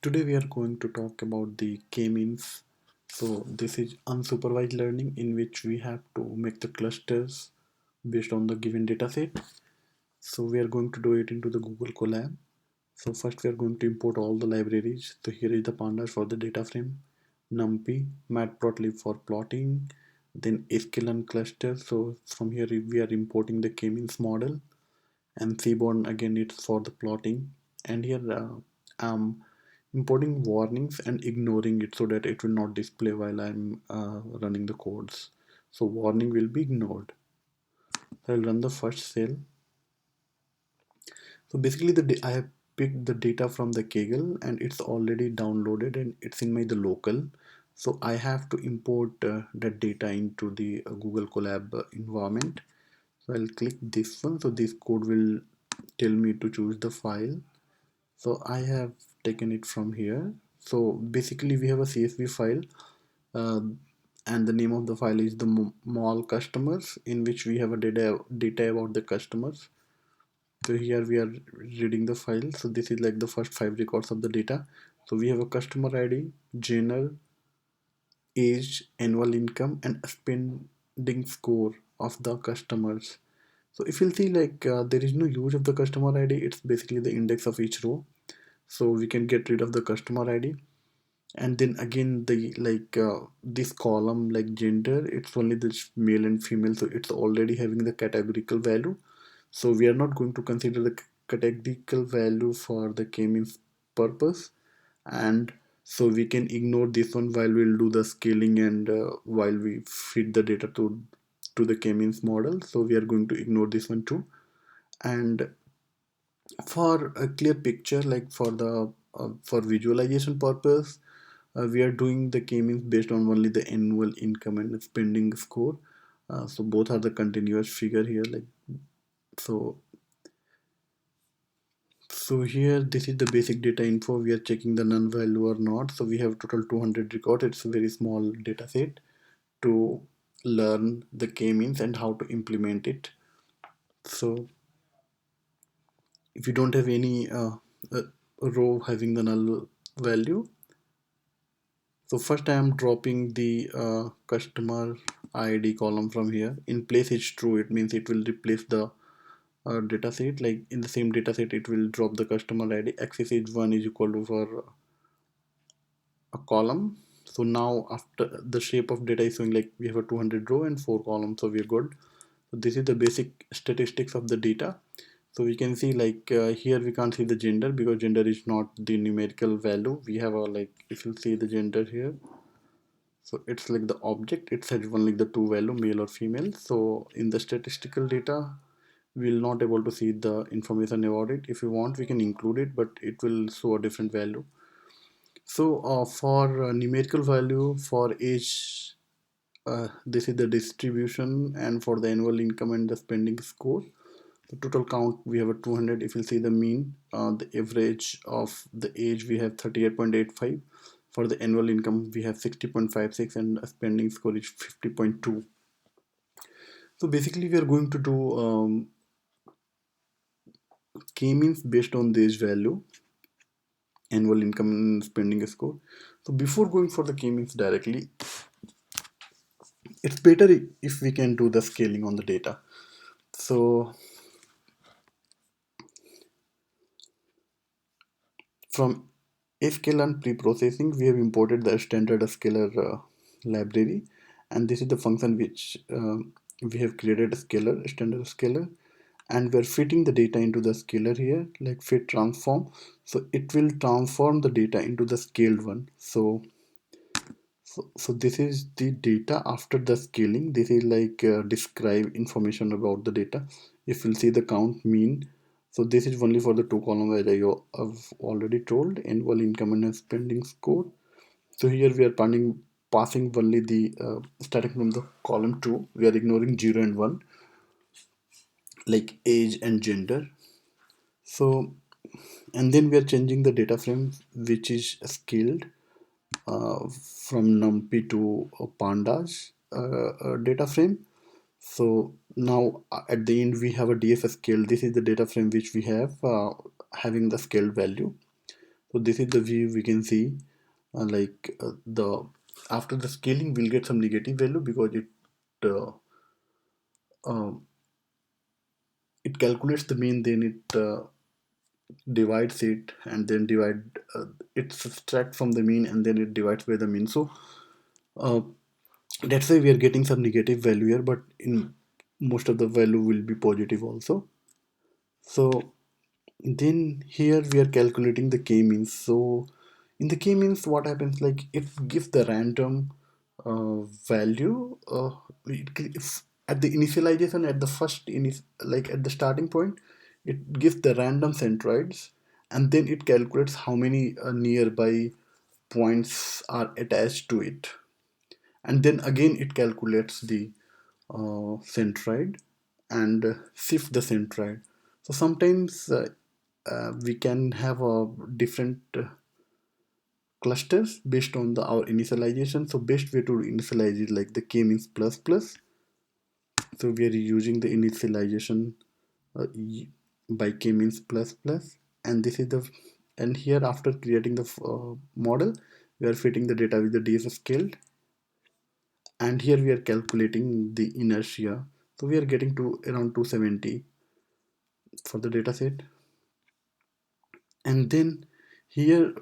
Today we are going to talk about the k-means. So this is unsupervised learning in which we have to make the clusters based on the given dataset. So we are going to do it into the Google Colab. So first we are going to import all the libraries. So here is the pandas for the data frame, NumPy, Matplotlib for plotting, then sklearn cluster. So from here we are importing the k-means model, and Seaborn again it's for the plotting. And here I'm importing warnings and ignoring it so that it will not display while I'm running the codes. So warning will be ignored. So I'll run the first cell. So basically I have picked the data from the Kaggle and it's already downloaded and it's in my the local. So I have to import that data into the Google Colab environment. So I'll click this one. So this code will tell me to choose the file. So I have taken it from here. So basically we have a CSV file, uh, and the name of the file is the mall customers, in which we have a data about the customers. So here we are reading the file. So this is like the first 5 records of the data. So we have a customer ID, genre, age, annual income, and spending score of the customers. So if you'll see, like there is no use of the customer ID, it's basically the index of each row. So we can get rid of the customer ID, and then again the this column like gender, it's only this male and female, so it's already having the categorical value. So we are not going to consider the categorical value for the k-means purpose, and so we can ignore this one while we'll do the scaling and while we feed the data to the k-means model. So we are going to ignore this one too. And for a clear picture, like for the for visualization purpose, we are doing the k-means based on only the annual income and spending score. So both are the continuous figure here, like so. So here this is the basic data info. We are checking the null value or not. So we have total 200 record. It's a very small data set to learn the k-means and how to implement it. So if you don't have any uh, row having the null value, so first I am dropping the customer ID column from here. In place it's true, it means it will replace the data set. Like in the same data set, it will drop the customer ID. Axis is 1 is equal to for a column. So now after the shape of data is showing like we have a 200 row and 4 columns, so we're good. So this is the basic statistics of the data. So we can see like here we can't see the gender because gender is not the numerical value. We have a like, if you see the gender here, so it's like the object, it has only the two value, male or female. So in the statistical data we'll not able to see the information about it. If you want we can include it, but it will show a different value. So for numerical value for age, this is the distribution, and for the annual income and the spending score, the total count we have a 200. If you see the mean, the average of the age we have 38.85. For the annual income we have 60.56, and spending score is 50.2. So basically we are going to do k-means based on this value, annual income and spending score. So before going for the k-means directly, it's better if we can do the scaling on the data. So from sklearn pre-processing, we have imported the standard scalar library, and this is the function which we have created a scalar, standard scalar, and we're fitting the data into the scalar here, like fit transform. So it will transform the data into the scaled one. So this is the data after the scaling. This is like describe information about the data. If you'll see the count mean, so this is only for the two columns as I have already told, annual income and spending score. So here we are passing only the starting from the column 2. We are ignoring 0 and 1, like age and gender. So and then we are changing the data frame which is scaled from NumPy to pandas data frame. So now at the end we have a DFS scale. This is the data frame which we have having the scaled value. So this is the view we can see, the after the scaling we'll get some negative value because uh, uh, it calculates the mean, then it divides it, and then divide it subtract from the mean, and then it divides by the mean. So uh, that's why we are getting some negative value here, but in most of the value will be positive also. So then here we are calculating the k-means. So in the k-means, what happens, like it gives the random value, if at the initialization, at the first like at the starting point, it gives the random centroids, and then it calculates how many nearby points are attached to it, and then again it calculates the centroid and shift the centroid. So sometimes we can have a different clusters based on our initialization. So best way to initialize is like the k means plus plus. So we are using the initialization uh, by k means plus plus, and this is the, and here after creating the model, we are fitting the data with the ds scaled, and here we are calculating the inertia. So we are getting to around 270 for the data set. And then here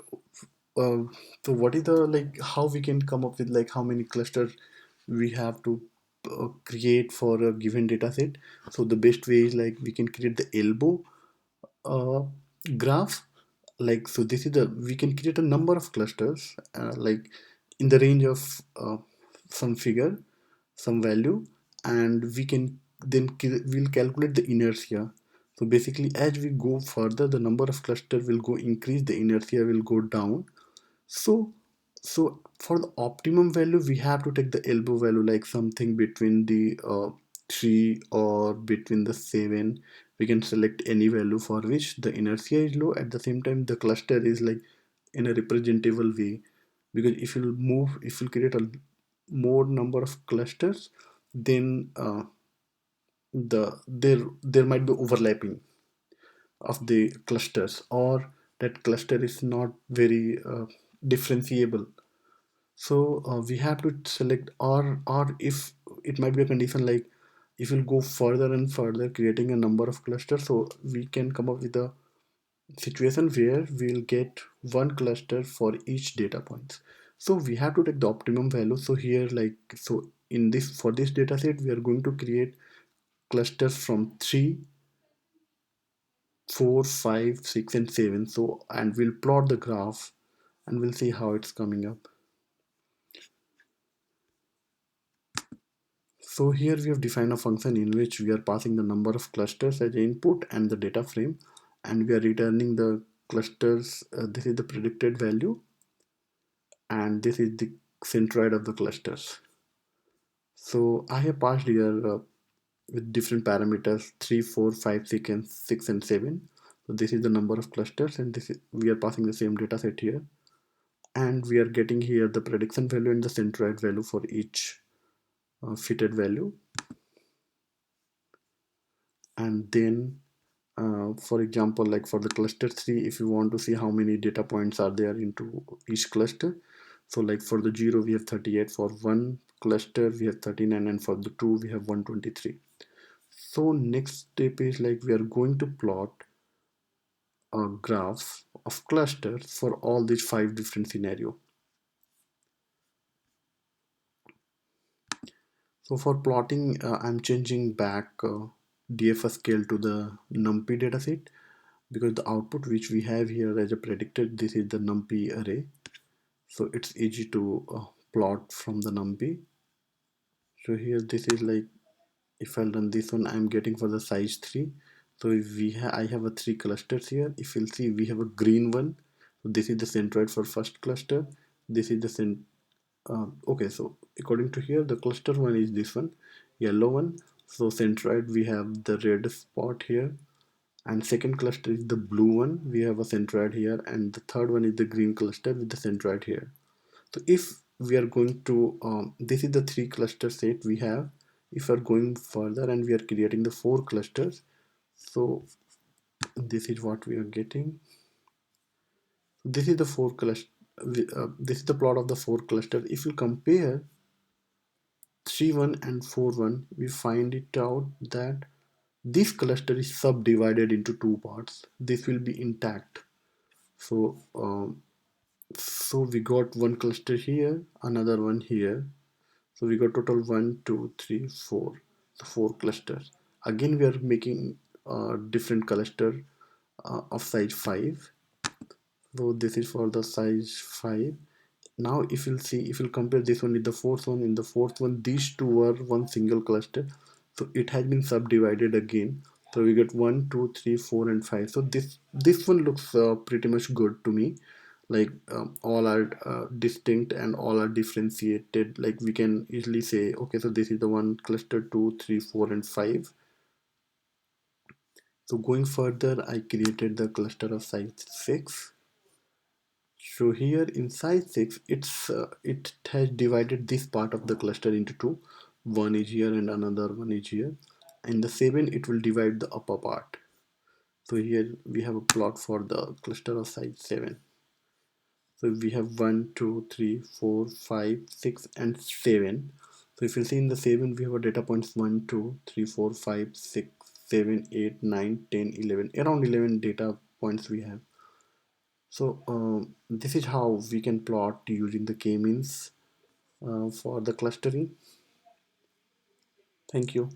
uh, so what is the, like how we can come up with like how many clusters we have to create for a given data set. So the best way is like we can create the elbow uh, graph. Like, so this is the, we can create a number of clusters like in the range of some figure, some value, and we can then we'll calculate the inertia. So basically as we go further, the number of cluster will go increase, the inertia will go down. So so for the optimum value, we have to take the elbow value, like something between the 3 or between the 7. We can select any value for which the inertia is low. At the same time, the cluster is like in a representable way, because if you create a more number of clusters, then there might be overlapping of the clusters, or that cluster is not very differentiable. So we have to select, or if it might be a condition like if we'll go further and further creating a number of clusters, so we can come up with a situation where we'll get one cluster for each data points. So we have to take the optimum value. So here, like, so in this, for this data set, we are going to create clusters from 3, 4, 5, 6, and 7. So, and we'll plot the graph and we'll see how it's coming up. So here we have defined a function in which we are passing the number of clusters as input and the data frame, and we are returning the clusters. This is the predicted value, and this is the centroid of the clusters. So I have passed here with different parameters 3, 4, 5, 6, and 6 and 7. So this is the number of clusters, and this is, we are passing the same data set here, and we are getting here the prediction value and the centroid value for each fitted value. And then for example, like for the cluster 3, if you want to see how many data points are there into each cluster, so like for the 0 we have 38, for one cluster we have 39, and for the 2 we have 123. So next step is like we are going to plot a graph of clusters for all these 5 different scenarios. So for plotting, I'm changing back DFS scale to the NumPy dataset, because the output which we have here as a predicted, this is the NumPy array. So it's easy to plot from the NumPy. So here this is like, if I run this one, I'm getting for the size 3. So if I have a 3 clusters here. If you'll see, we have a green one. So this is the centroid for first cluster. This is the okay, so according to here, the cluster one is this one, yellow one. So centroid, we have the red spot here, and second cluster is the blue one. We have a centroid here, and the third one is the green cluster with the centroid here. So if we are going to this is the 3 cluster set we have. If we are going further and we are creating the 4 clusters, so this is what we are getting. This is the four cluster. This is the plot of the four cluster. If you compare 3 1 and 4 1, we find it out that this cluster is subdivided into two parts. This will be intact. So so we got one cluster here, another one here. So we got total one, two, three, four. So four clusters. Again, we are making a different cluster of size 5. So this is for the size 5. Now if you'll see, if you'll compare this one with the fourth one, in the fourth one these two were one single cluster, so it has been subdivided again. So we get 1 2 3 4 and 5. So this one looks pretty much good to me. Like all are distinct and all are differentiated. Like we can easily say, okay, so this is the one cluster 2 3 4 and 5. So going further, I created the cluster of size 6. So here inside 6, it has divided this part of the cluster into two. One is here and another one is here. In the 7, it will divide the upper part. So here we have a plot for the cluster of size 7. So we have 1 2 3 4 5 6 and 7. So if you see in the 7, we have a data points 1 2 3 4 5 6 7 8 9 10 11. Around 11 data points we have. So this is how we can plot using the k-means for the clustering. Thank you.